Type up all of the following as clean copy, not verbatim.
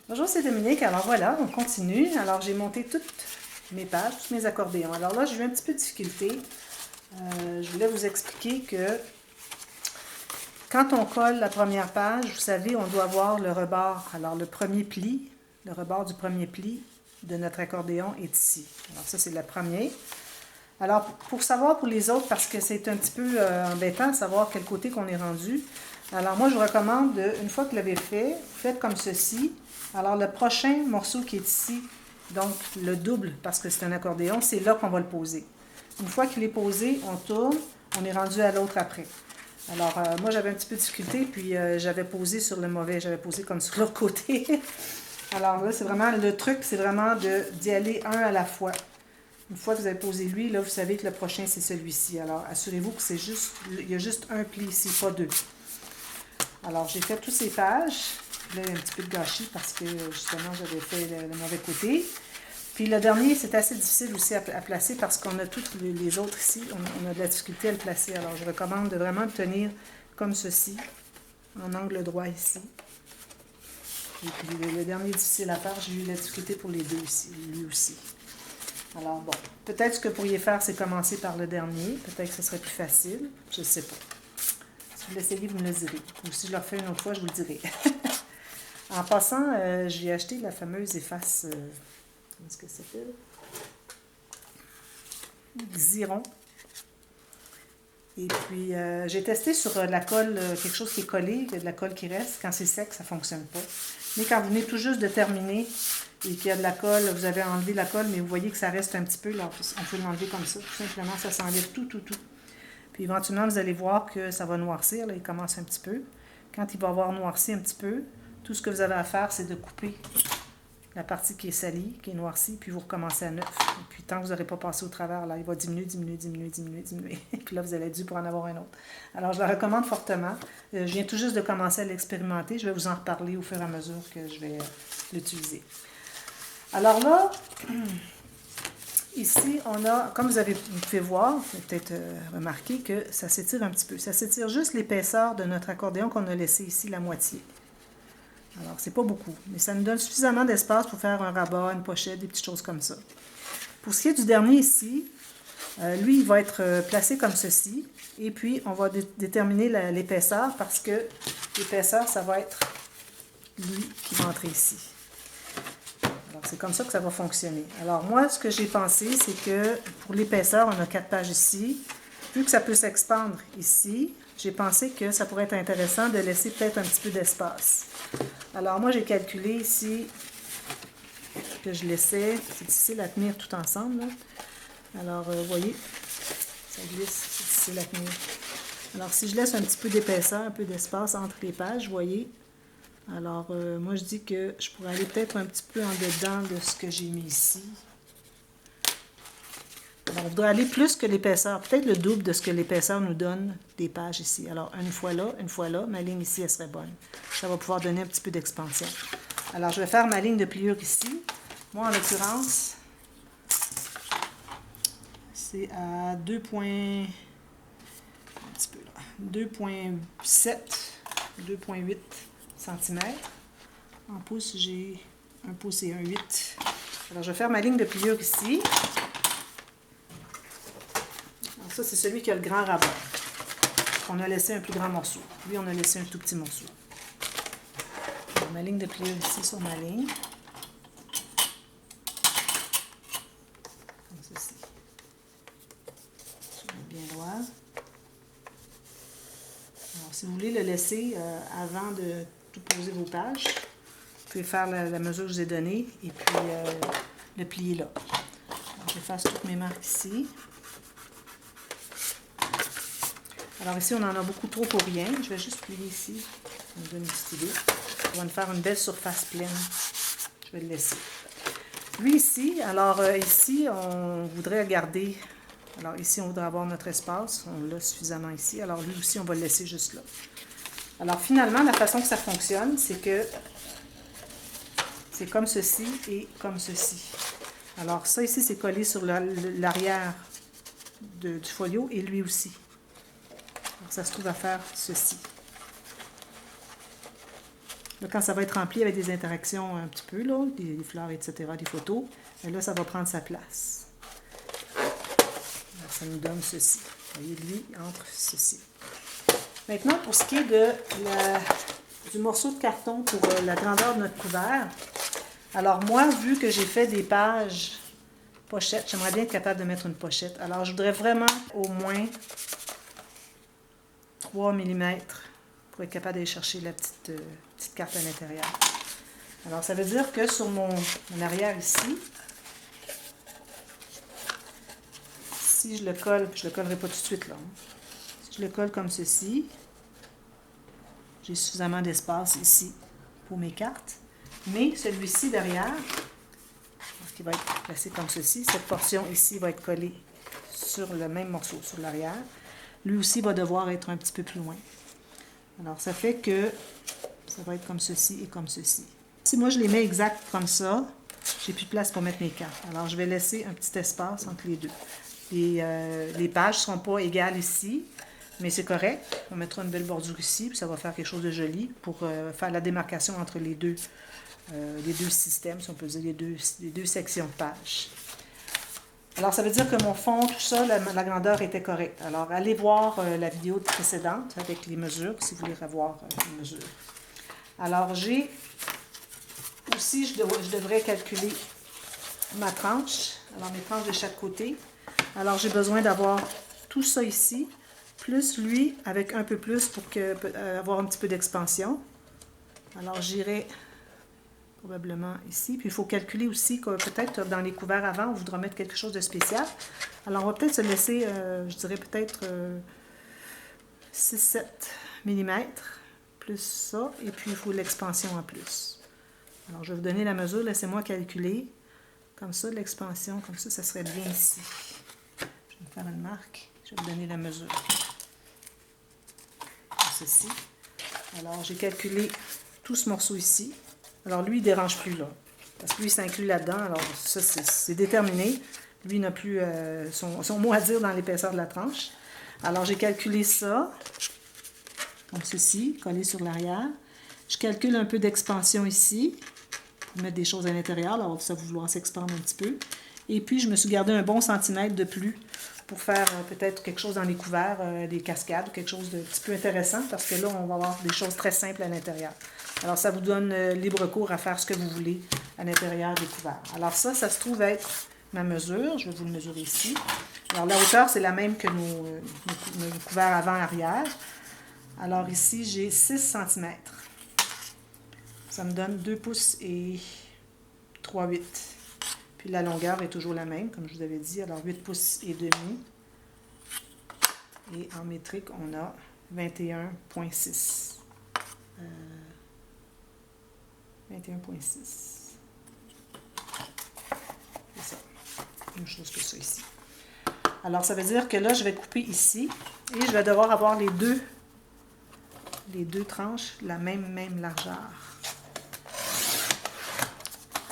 Bonjour, c'est Dominique. Alors voilà, on continue. Alors j'ai monté toutes mes pages, tous mes accordéons. Alors là, j'ai eu un petit peu de difficulté. Je voulais vous expliquer que quand on colle la première page, vous savez, on doit voir le rebord. Alors le premier pli, le rebord du premier pli de notre accordéon est ici. Alors ça, c'est le premier. Alors pour savoir pour les autres, parce que c'est un petit peu embêtant de savoir quel côté qu'on est rendu. Alors moi, je vous recommande, une fois que vous l'avez fait, vous faites comme ceci. Alors le prochain morceau qui est ici, donc le double, parce que c'est un accordéon, c'est là qu'on va le poser. Une fois qu'il est posé, on tourne, on est rendu à l'autre après. Alors moi, j'avais un petit peu de difficulté, puis j'avais posé sur le mauvais, j'avais posé comme sur l'autre côté. Alors là, c'est vraiment, le truc, c'est vraiment d'y aller un à la fois. Une fois que vous avez posé lui, là, vous savez que le prochain, c'est celui-ci. Alors, assurez-vous que c'est juste, il y a juste un pli ici, pas deux. Alors, j'ai fait toutes ces pages. Là, il y a un petit peu de gâchis parce que, justement, j'avais fait le mauvais côté. Puis le dernier, c'est assez difficile aussi à placer parce qu'on a toutes les autres ici. On a de la difficulté à le placer. Alors, je recommande de vraiment le tenir comme ceci, en angle droit ici. Et puis, le dernier difficile à faire, j'ai eu de la difficulté pour les deux ici, lui aussi. Alors bon, peut-être ce que vous pourriez faire, c'est commencer par le dernier. Peut-être que ce serait plus facile. Je ne sais pas. Si vous l'essayez, vous me le direz. Ou si je le refais une autre fois, je vous le dirai. En passant, j'ai acheté la fameuse efface... comment est-ce que ça s'appelle? Xyron. Et puis, j'ai testé sur la colle, quelque chose qui est collé, il y a de la colle qui reste. Quand c'est sec, ça ne fonctionne pas. Mais quand vous venez tout juste de terminer et qu'il y a de la colle, vous avez enlevé la colle, mais vous voyez que ça reste un petit peu, là, on peut l'enlever comme ça. Tout simplement, ça s'enlève tout. Puis éventuellement, vous allez voir que ça va noircir, là, il commence un petit peu. Quand il va avoir noirci un petit peu, tout ce que vous avez à faire, c'est de couper la partie qui est salie, qui est noircie, puis vous recommencez à neuf. Et puis tant que vous n'aurez pas passé au travers, là, il va diminuer. Et puis là, vous allez être dû pour en avoir un autre. Alors, je la recommande fortement. Je viens tout juste de commencer à l'expérimenter. Je vais vous en reparler au fur et à mesure que je vais l'utiliser. Alors là, ici, on a, comme vous pouvez voir, vous pouvez peut-être remarquer que ça s'étire un petit peu. Ça s'étire juste l'épaisseur de notre accordéon qu'on a laissé ici, la moitié. Alors, c'est pas beaucoup, mais ça nous donne suffisamment d'espace pour faire un rabat, une pochette, des petites choses comme ça. Pour ce qui est du dernier ici, lui, il va être placé comme ceci. Et puis, on va déterminer l'épaisseur parce que l'épaisseur, ça va être lui qui va entrer ici. Alors, c'est comme ça que ça va fonctionner. Alors, moi, ce que j'ai pensé, c'est que pour l'épaisseur, on a 4 pages ici. Vu que ça peut s'expandre ici, j'ai pensé que ça pourrait être intéressant de laisser peut-être un petit peu d'espace. Alors, moi, j'ai calculé ici que je laissais, c'est difficile à tenir tout ensemble, là. Alors, vous voyez, ça glisse, c'est difficile à tenir. Alors, si je laisse un petit peu d'épaisseur, un peu d'espace entre les pages, vous voyez. Alors, moi, je dis que je pourrais aller peut-être un petit peu en dedans de ce que j'ai mis ici. Alors, on voudrait aller plus que l'épaisseur, peut-être le double de ce que l'épaisseur nous donne des pages ici. Alors, une fois là, ma ligne ici, elle serait bonne. Ça va pouvoir donner un petit peu d'expansion. Alors, je vais faire ma ligne de pliure ici. Moi, en l'occurrence, c'est à 2,7, 2,8 cm. En pouces, j'ai 1 pouce et 1,8. Alors, je vais faire ma ligne de pliure ici. Alors, ça, c'est celui qui a le grand rabat. On a laissé un plus grand morceau. Lui, on a laissé un tout petit morceau. Alors, ma ligne de pliure ici sur ma ligne. Comme ceci. Je mets bien droit. Alors, si vous voulez le laisser avant de tout poser vos pages, vous pouvez faire la mesure que je vous ai donnée et puis le plier là. Alors, j'efface toutes mes marques ici. Alors ici, on en a beaucoup trop pour rien. Je vais juste plier ici. Ça me donne une petite idée. On va me faire une belle surface pleine. Je vais le laisser. Lui ici, alors ici, on voudrait garder... Alors ici, on voudrait avoir notre espace. On l'a suffisamment ici. Alors lui aussi, on va le laisser juste là. Alors finalement, la façon que ça fonctionne, c'est que c'est comme ceci et comme ceci. Alors ça ici, c'est collé sur l'arrière du folio et lui aussi. Alors, ça se trouve à faire ceci. Là, quand ça va être rempli avec des interactions un petit peu, là, des fleurs, etc., des photos, et là, ça va prendre sa place. Alors, ça nous donne ceci. Vous voyez, lui, entre ceci. Maintenant, pour ce qui est du morceau de carton pour la grandeur de notre couvert, alors moi, vu que j'ai fait des pages pochettes, j'aimerais bien être capable de mettre une pochette. Alors, je voudrais vraiment au moins 3 mm pour être capable d'aller chercher la petite carte à l'intérieur. Alors, ça veut dire que sur mon arrière ici, si je le colle, puis je ne le collerai pas tout de suite là, si je le colle comme ceci, j'ai suffisamment d'espace ici pour mes cartes. Mais celui-ci derrière, qui va être placé comme ceci, cette portion ici va être collée sur le même morceau, sur l'arrière. Lui aussi va devoir être un petit peu plus loin. Alors, ça fait que ça va être comme ceci et comme ceci. Si moi, je les mets exact comme ça, j'ai plus de place pour mettre mes cartes. Alors, je vais laisser un petit espace entre les deux. Les pages ne seront pas égales ici, mais c'est correct. On mettra une belle bordure ici, puis ça va faire quelque chose de joli pour faire la démarcation entre les deux systèmes, si on peut dire, les deux sections de pages. Alors, ça veut dire que mon fond, tout ça, la grandeur était correcte. Alors, allez voir la vidéo précédente avec les mesures, si vous voulez revoir les mesures. Alors, j'ai aussi, je devrais calculer ma tranche. Alors, mes tranches de chaque côté. Alors, j'ai besoin d'avoir tout ça ici, plus lui, avec un peu plus pour avoir un petit peu d'expansion. Alors, j'irai probablement ici. Puis, il faut calculer aussi que peut-être dans les couverts avant, on voudra mettre quelque chose de spécial. Alors, on va peut-être se laisser, je dirais peut-être 6-7 mm, plus ça. Et puis, il faut l'expansion en plus. Alors, je vais vous donner la mesure. Laissez-moi calculer. Comme ça, l'expansion, comme ça serait bien ici. Je vais me faire une marque. Je vais vous donner la mesure. Comme ceci. Alors, j'ai calculé tout ce morceau ici. Alors, lui, il ne dérange plus, là. Parce que lui, il s'inclut là-dedans. Alors, ça, c'est déterminé. Lui, il n'a plus son mot à dire dans l'épaisseur de la tranche. Alors, j'ai calculé ça, comme ceci, collé sur l'arrière. Je calcule un peu d'expansion ici, pour mettre des choses à l'intérieur. Alors, ça va vouloir s'expandre un petit peu. Et puis, je me suis gardé un bon centimètre de plus pour faire peut-être quelque chose dans les couverts, des cascades, ou quelque chose de petit peu intéressant, parce que là, on va avoir des choses très simples à l'intérieur. Alors, ça vous donne libre cours à faire ce que vous voulez à l'intérieur des couverts. Alors ça se trouve être ma mesure. Je vais vous le mesurer ici. Alors, la hauteur, c'est la même que nos couverts avant-arrière. Alors, ici, j'ai 6 cm. Ça me donne 2 pouces et 3/8. Puis la longueur est toujours la même, comme je vous avais dit. Alors, 8 pouces et demi. Et en métrique, on a 21,6. 21,6. C'est ça. Une chose que ça ici. Alors, ça veut dire que là, je vais couper ici. Et je vais devoir avoir les deux tranches la même largeur.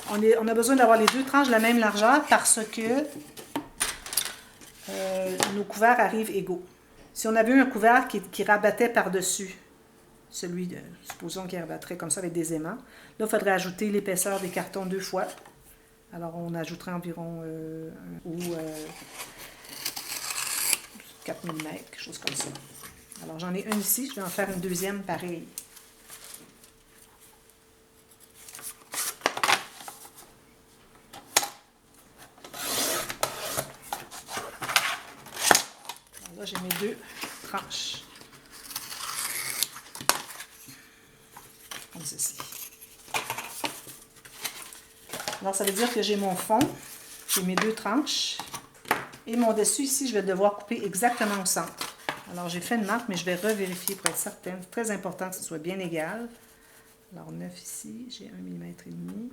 On a besoin d'avoir les deux tranches de la même largeur parce que nos couverts arrivent égaux. Si on avait eu un couvert qui rabattait par-dessus, supposons qu'il rabattrait comme ça avec des aimants, là, il faudrait ajouter l'épaisseur des cartons 2 fois. Alors, on ajouterait environ 4 mm, quelque chose comme ça. Alors, j'en ai un ici, je vais en faire une deuxième pareille. Alors là, j'ai mes 2 tranches. Comme ceci. Alors, ça veut dire que j'ai mon fond, j'ai mes 2 tranches, et mon dessus ici, je vais devoir couper exactement au centre. Alors, j'ai fait une marque, mais je vais revérifier pour être certaine. C'est très important que ce soit bien égal. Alors, 9 ici, j'ai 1,5 mm.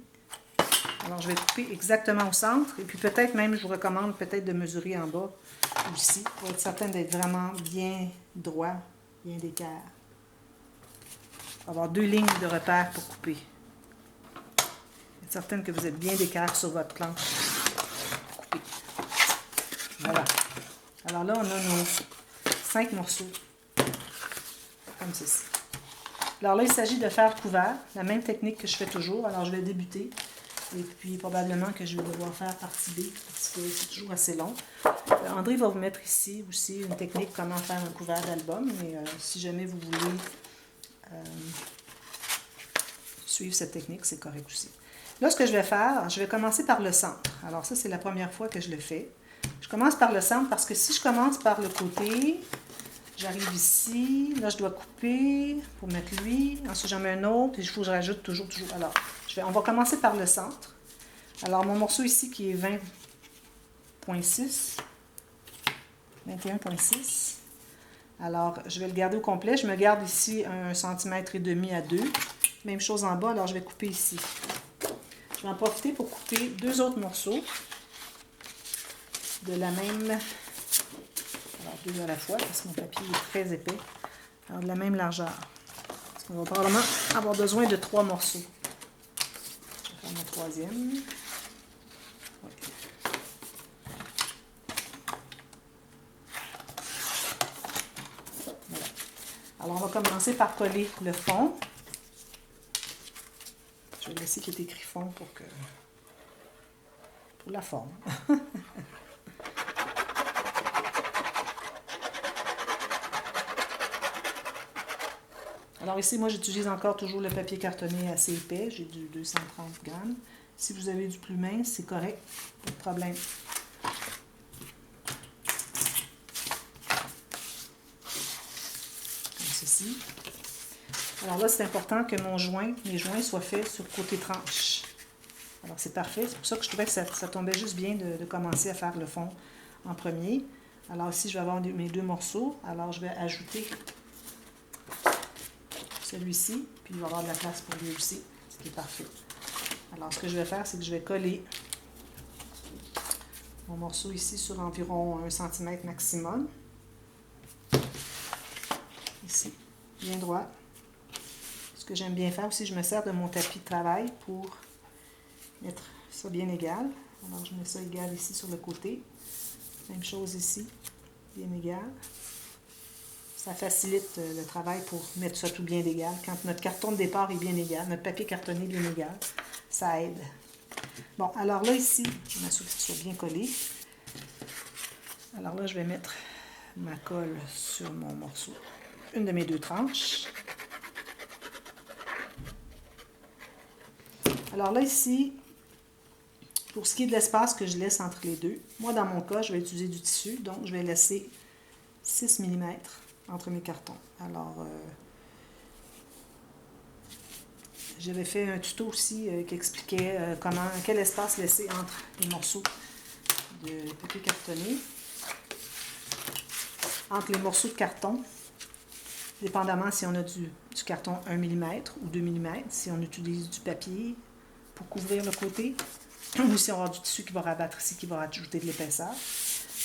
Alors, je vais couper exactement au centre, et puis peut-être même, je vous recommande peut-être de mesurer en bas aussi, pour être certaine d'être vraiment bien droit, bien d'équerre. Avoir 2 lignes de repère pour couper. Être certaine que vous êtes bien d'équerre sur votre planche. Couper. Voilà. Alors là, on a nos 5 morceaux. Comme ceci. Alors là, il s'agit de faire couvert, la même technique que je fais toujours. Alors, je vais débuter. Et puis, probablement que je vais devoir faire partie B, parce que c'est toujours assez long. André va vous mettre ici aussi une technique comment faire un couvert d'album. Mais si jamais vous voulez suivre cette technique, c'est correct aussi. Là, ce que je vais faire, je vais commencer par le centre. Alors ça, c'est la première fois que je le fais. Je commence par le centre parce que si je commence par le côté, j'arrive ici. Là, je dois couper pour mettre lui. Ensuite, j'en mets un autre. Et il faut que je rajoute toujours. Alors, on va commencer par le centre. Alors, mon morceau ici qui est 20,6. 21,6. Alors, je vais le garder au complet. Je me garde ici 1,5 cm à 2. Même chose en bas. Alors, je vais couper ici. Je vais en profiter pour couper deux autres morceaux de la même... Alors, deux à la fois, parce que mon papier est très épais. Alors, de la même largeur. Parce qu'on va probablement avoir besoin de 3 morceaux. Je vais faire mon troisième. Oui. Voilà. Alors, on va commencer par coller le fond. Je vais laisser qu'il est écrit fond pour la forme. Alors ici, moi, j'utilise encore toujours le papier cartonné assez épais. J'ai du 230 grammes. Si vous avez du plus mince, c'est correct. Pas de problème. Comme ceci. Alors là, c'est important que mes joints soient faits sur le côté tranche. Alors c'est parfait. C'est pour ça que je trouvais que ça tombait juste bien de commencer à faire le fond en premier. Alors ici, je vais avoir mes deux morceaux. Alors je vais ajouter celui-ci, puis il va y avoir de la place pour lui aussi, ce qui est parfait. Alors ce que je vais faire, c'est que je vais coller mon morceau ici sur environ 1 cm maximum. Ici, bien droit. Ce que j'aime bien faire aussi, je me sers de mon tapis de travail pour mettre ça bien égal. Alors je mets ça égal ici sur le côté. Même chose ici, bien égal. Ça facilite le travail pour mettre ça tout bien égal. Quand notre carton de départ est bien égal, notre papier cartonné est bien égal, ça aide. Bon, alors là ici, je m'assure que ce soit bien collé. Alors là, je vais mettre ma colle sur mon morceau. Une de mes deux tranches. Alors là, ici, pour ce qui est de l'espace que je laisse entre les deux, moi, dans mon cas, je vais utiliser du tissu, donc je vais laisser 6 mm entre mes cartons. Alors, j'avais fait un tuto aussi qui expliquait quel espace laisser entre les morceaux de papier cartonné. Entre les morceaux de carton, dépendamment si on a du carton 1 mm ou 2 mm, si on utilise du papier pour couvrir le côté, ou si on va avoir du tissu qui va rabattre ici, qui va rajouter de l'épaisseur.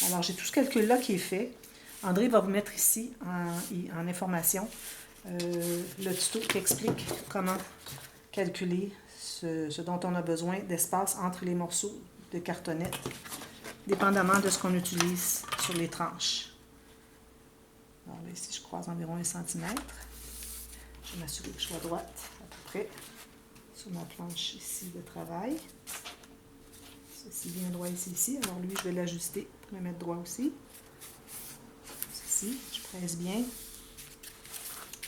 Alors, j'ai tout ce calcul-là qui est fait. André va vous mettre ici en information le tuto qui explique comment calculer ce dont on a besoin d'espace entre les morceaux de cartonnette, dépendamment de ce qu'on utilise sur les tranches. Alors là, ici, je croise environ 1 cm. Je vais m'assurer que je sois droite à peu près sur ma planche ici de travail. Ceci bien droit ici. Alors lui, je vais l'ajuster pour le mettre droit aussi. Ceci, je presse bien.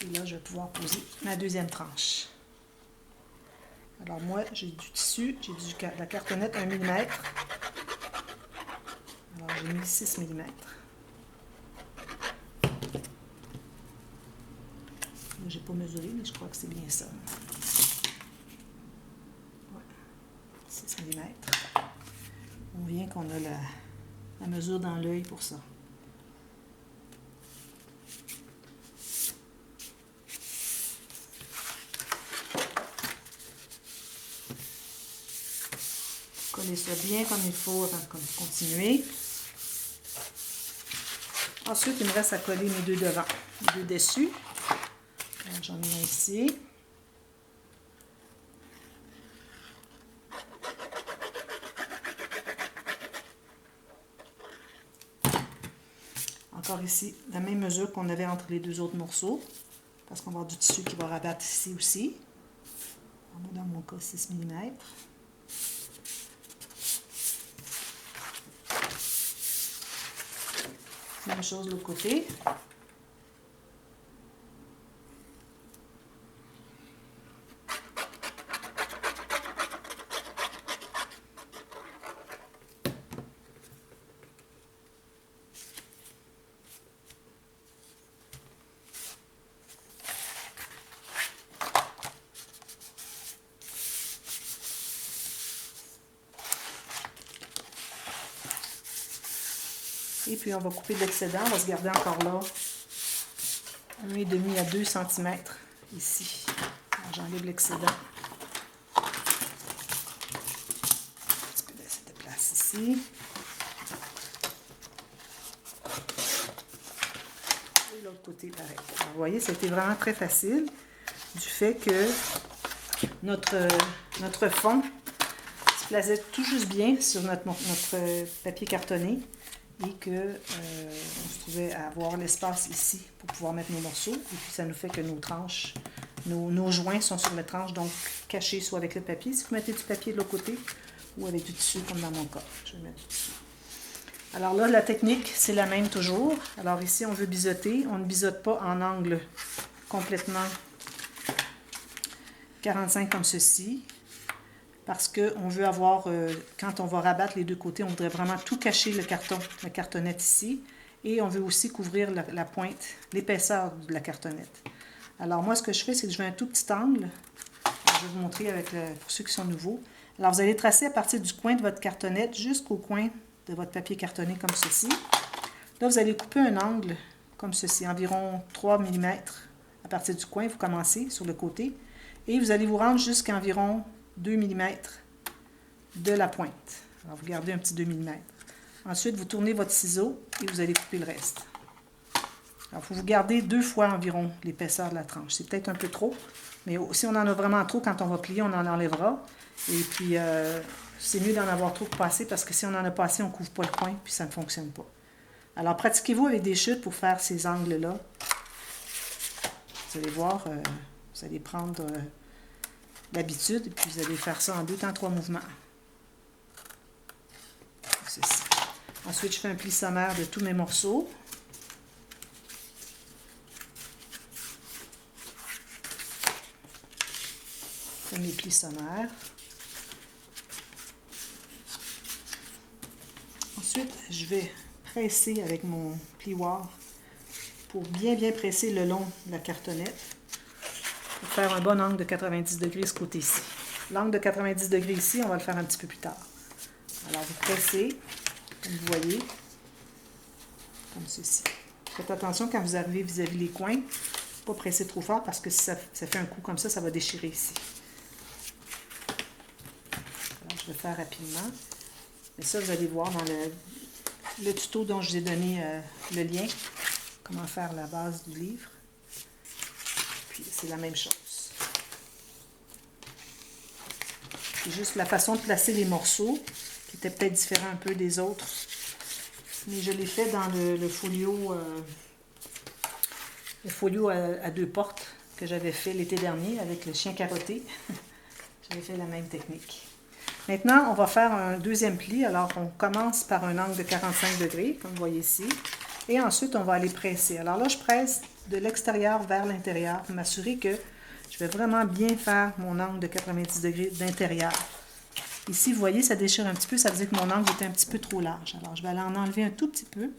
Et là, je vais pouvoir poser ma deuxième tranche. Alors moi, j'ai du tissu, j'ai de la cartonnette 1 mm. Alors j'ai mis 6 mm. Je n'ai pas mesuré, mais je crois que c'est bien ça. Ouais. 6 mm. On voit qu'on a la mesure dans l'œil pour ça. Coller ça bien comme il faut avant de continuer. Ensuite, il me reste à coller mes deux devants, mes deux dessus. J'en ai un ici. Encore ici, la même mesure qu'on avait entre les deux autres morceaux parce qu'on va avoir du tissu qui va rabattre ici aussi. On a dans mon cas 6 mm. Même chose de l'autre côté. Et puis on va couper de l'excédent, on va se garder encore là 1,5 à 2 cm ici. J'enlève l'excédent. Un petit peu de place ici. Et l'autre côté pareil. Alors, vous voyez, c'était vraiment très facile du fait que notre fond se plaçait tout juste bien sur notre papier cartonné. Et qu'on se trouvait à avoir l'espace ici pour pouvoir mettre nos morceaux. Et puis ça nous fait que nos tranches, nos joints sont sur les tranches, donc cachés soit avec le papier, si vous mettez du papier de l'autre côté, ou avec du tissu, comme dans mon cas. Je vais mettre du tissu. Alors là, la technique, c'est la même toujours. Alors ici, on veut biseauter. On ne biseaute pas en angle complètement 45 comme ceci. Parce qu'on veut avoir, quand on va rabattre les deux côtés, on voudrait vraiment tout cacher le carton, la cartonnette ici. Et on veut aussi couvrir la pointe, l'épaisseur de la cartonnette. Alors moi, ce que je fais, c'est que je fais un tout petit angle. Je vais vous montrer pour ceux qui sont nouveaux. Alors vous allez tracer à partir du coin de votre cartonnette jusqu'au coin de votre papier cartonné comme ceci. Là, vous allez couper un angle comme ceci, environ 3 mm à partir du coin. Vous commencez sur le côté. Et vous allez vous rendre jusqu'à environ 2 mm de la pointe. Alors, vous gardez un petit 2 mm. Ensuite, vous tournez votre ciseau et vous allez couper le reste. Alors, il faut vous garder 2 fois environ l'épaisseur de la tranche. C'est peut-être un peu trop, mais si on en a vraiment trop, quand on va plier, on en enlèvera. Et puis, c'est mieux d'en avoir trop que pas assez, parce que si on en a pas assez, on ne couvre pas le coin, puis ça ne fonctionne pas. Alors, pratiquez-vous avec des chutes pour faire ces angles-là. Vous allez voir, vous allez prendre l'habitude, et puis vous allez faire ça en 2 temps 3 mouvements. Ceci. Ensuite, je fais un pli sommaire de tous mes morceaux. Je fais mes plis sommaires. Ensuite, je vais presser avec mon plioir pour bien presser le long de la cartonnette. Pour faire un bon angle de 90 degrés ce côté-ci. L'angle de 90 degrés ici, on va le faire un petit peu plus tard. Alors, vous pressez, comme vous voyez, comme ceci. Faites attention quand vous arrivez vis-à-vis les coins, pas presser trop fort, parce que si ça fait un coup comme ça va déchirer ici. Alors, je vais faire rapidement. Mais ça, vous allez voir dans le tuto dont je vous ai donné le lien, comment faire la base du livre. Puis, c'est la même chose. C'est juste la façon de placer les morceaux qui était peut-être différent un peu des autres. Mais je l'ai fait dans le folio à 2 portes que j'avais fait l'été dernier avec le chien carotté. J'avais fait la même technique. Maintenant, on va faire un deuxième pli. Alors, on commence par un angle de 45 degrés, comme vous voyez ici. Et ensuite, on va aller presser. Alors là, je presse de l'extérieur vers l'intérieur pour m'assurer que je vais vraiment bien faire mon angle de 90 degrés d'intérieur. Ici, vous voyez, ça déchire un petit peu. Ça veut dire que mon angle était un petit peu trop large. Alors, je vais aller en enlever un tout petit peu.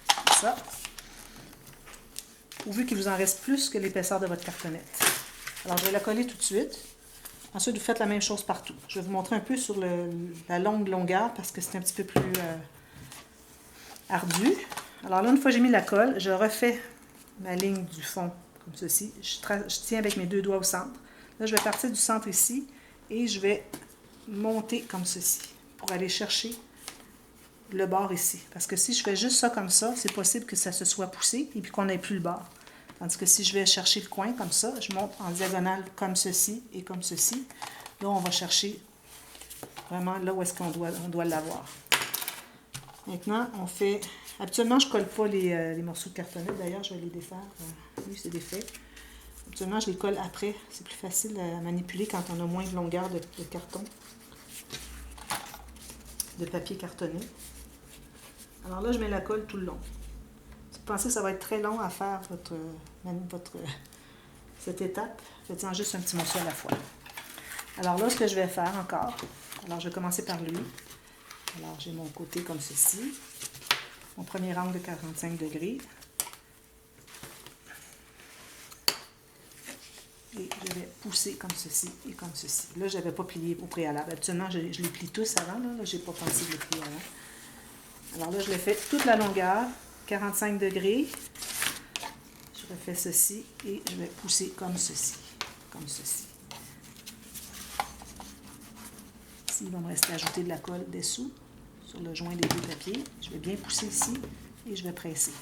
Comme ça. Pourvu qu'il vous en reste plus que l'épaisseur de votre cartonnette. Alors, je vais la coller tout de suite. Ensuite, vous faites la même chose partout. Je vais vous montrer un peu sur la longue longueur parce que c'est un petit peu plus ardu. Alors là, une fois que j'ai mis la colle, je refais ma ligne du fond comme ceci. Je tiens avec mes 2 doigts au centre. Là, je vais partir du centre ici et je vais monter comme ceci pour aller chercher le bord ici. Parce que si je fais juste ça comme ça, c'est possible que ça se soit poussé et puis qu'on n'ait plus le bord. Tandis que si je vais chercher le coin comme ça, je monte en diagonale comme ceci et comme ceci. Là, on va chercher vraiment là où est-ce qu'on doit l'avoir. Maintenant, on fait... Habituellement, je ne colle pas les morceaux de cartonnette. D'ailleurs, je vais les défaire. Oui, c'est défait. Habituellement, je les colle après. C'est plus facile à manipuler quand on a moins de longueur de carton, de papier cartonné. Alors là, je mets la colle tout le long. Si vous pensez que ça va être très long à faire cette étape, faites-en juste un petit morceau à la fois. Alors là, ce que je vais faire encore, alors je vais commencer par lui. Alors j'ai mon côté comme ceci, mon premier angle de 45 degrés. Et je vais pousser comme ceci et comme ceci. Là, je n'avais pas plié au préalable. Habituellement, je les plie tous avant. Là, je n'ai pas pensé de les plier avant. Alors là, je l'ai fait toute la longueur, 45 degrés. Je refais ceci et je vais pousser comme ceci. Comme ceci. Ici, il va me rester à ajouter de la colle dessous sur le joint des deux papiers. Je vais bien pousser ici et je vais presser.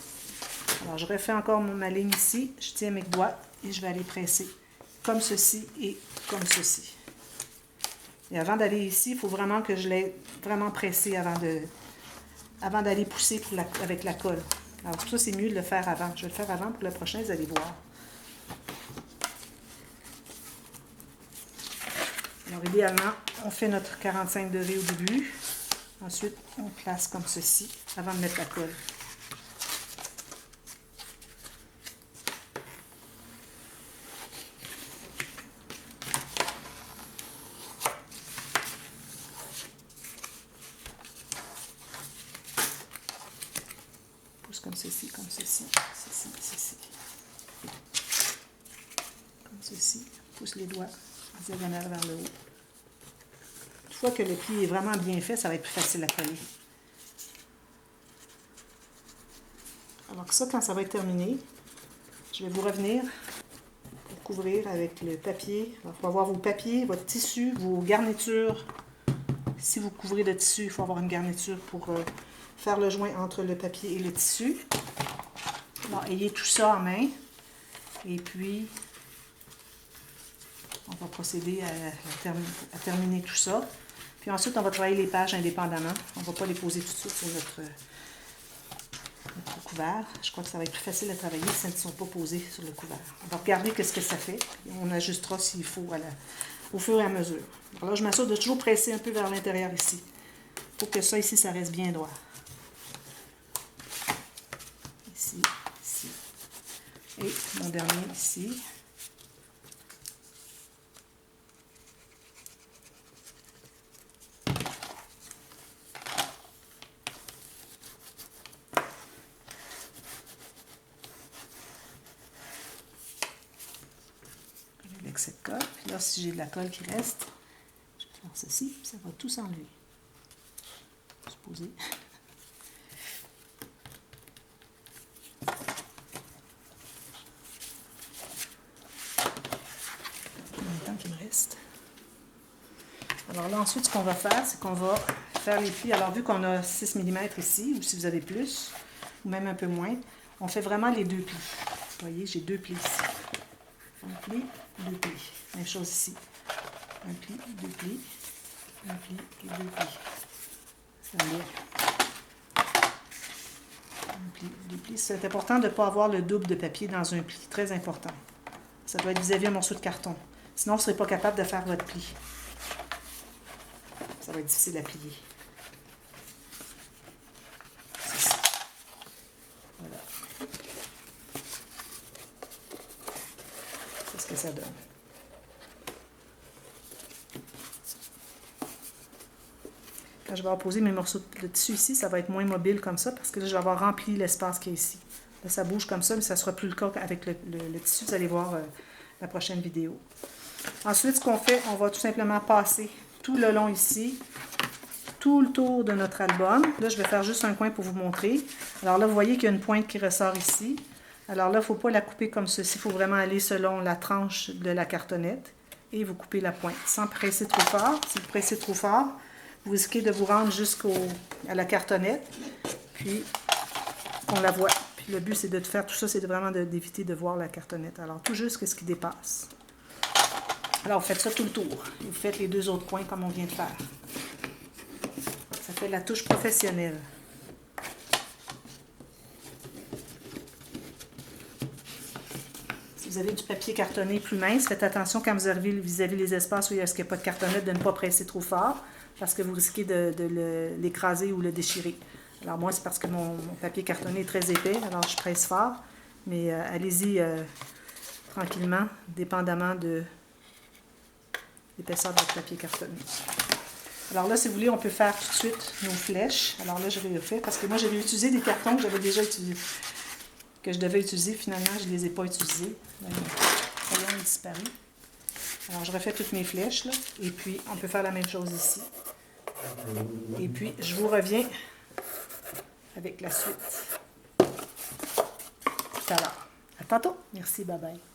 Alors, je refais encore ma ligne ici. Je tiens mes doigts et je vais aller presser comme ceci et comme ceci. Et avant d'aller ici, il faut vraiment que je l'aie vraiment pressé avant d'aller pousser avec la colle. Alors, pour ça, c'est mieux de le faire avant. Je vais le faire avant pour le prochain, vous allez voir. Alors, idéalement, on fait notre 45 degrés au début. Ensuite, on place comme ceci avant de mettre la colle. Comme ceci, comme ceci, ceci, ceci. Comme ceci. Pousse les doigts en diagonale vers le haut. Une fois que le pli est vraiment bien fait, ça va être plus facile à coller. Alors que ça, quand ça va être terminé, je vais vous revenir pour couvrir avec le papier. Il faut avoir vos papiers, votre tissu, vos garnitures. Si vous couvrez de tissu, il faut avoir une garniture pour faire le joint entre le papier et le tissu. Alors, ayez tout ça en main. Et puis, on va procéder à terminer tout ça. Puis ensuite, on va travailler les pages indépendamment. On ne va pas les poser tout de suite sur notre couvert. Je crois que ça va être plus facile à travailler si elles ne sont pas posées sur le couvert. On va regarder ce que ça fait. On ajustera s'il faut au fur et à mesure. Alors là, je m'assure de toujours presser un peu vers l'intérieur ici. Pour que ça ici, ça reste bien droit. Ici, ici. Et mon dernier ici. Avec cette colle. Puis là, si j'ai de la colle qui reste, je vais faire ceci, ça va tout s'enlever. Se poser. Alors là, ensuite, ce qu'on va faire, c'est qu'on va faire les plis. Alors, vu qu'on a 6 mm ici, ou si vous avez plus, ou même un peu moins, on fait vraiment les deux plis. Vous voyez, j'ai deux plis ici. Un pli, deux plis. Même chose ici. Un pli, deux plis. Un pli et deux plis. Ça va. Un pli, deux plis. C'est important de ne pas avoir le double de papier dans un pli. Très important. Ça doit être vis-à-vis un morceau de carton. Sinon, vous ne serez pas capable de faire votre pli. Ça va être difficile à plier. C'est ça. Voilà. C'est ce que ça donne. Quand je vais poser mes morceaux de tissu ici, ça va être moins mobile comme ça parce que là, je vais avoir rempli l'espace qui est ici. Là, ça bouge comme ça, mais ça ne sera plus le cas avec le tissu. Vous allez voir la prochaine vidéo. Ensuite, ce qu'on fait, on va tout simplement passer tout le long ici, tout le tour de notre album. Là, je vais faire juste un coin pour vous montrer. Alors là, vous voyez qu'il y a une pointe qui ressort ici. Alors là, il ne faut pas la couper comme ceci. Il faut vraiment aller selon la tranche de la cartonnette et vous coupez la pointe sans presser trop fort. Si vous pressez trop fort, vous risquez de vous rendre jusqu'à la cartonnette, puis qu'on la voit. Puis le but, c'est de faire tout ça, c'est vraiment d'éviter de voir la cartonnette. Alors, tout juste ce qui dépasse. Alors, vous faites ça tout le tour. Et vous faites les deux autres coins comme on vient de faire. Ça fait la touche professionnelle. vous avez du papier cartonné plus mince, faites attention quand vous arrivez vis-à-vis les espaces où il n'y a pas de cartonnette de ne pas presser trop fort parce que vous risquez de l'écraser ou le déchirer. Alors moi, c'est parce que mon papier cartonné est très épais, alors je presse fort. Mais allez-y tranquillement, dépendamment de l'épaisseur de votre papier cartonné. Alors là, si vous voulez, on peut faire tout de suite nos flèches. Alors là, je vais le faire parce que moi, j'avais utilisé des cartons que j'avais déjà utilisés, que je devais utiliser. Finalement, je ne les ai pas utilisés. Le crayon est disparu. Alors, je refais toutes mes flèches, là. Et puis, on peut faire la même chose ici. Et puis, je vous reviens avec la suite tout à l'heure. À tantôt. Merci, bye bye.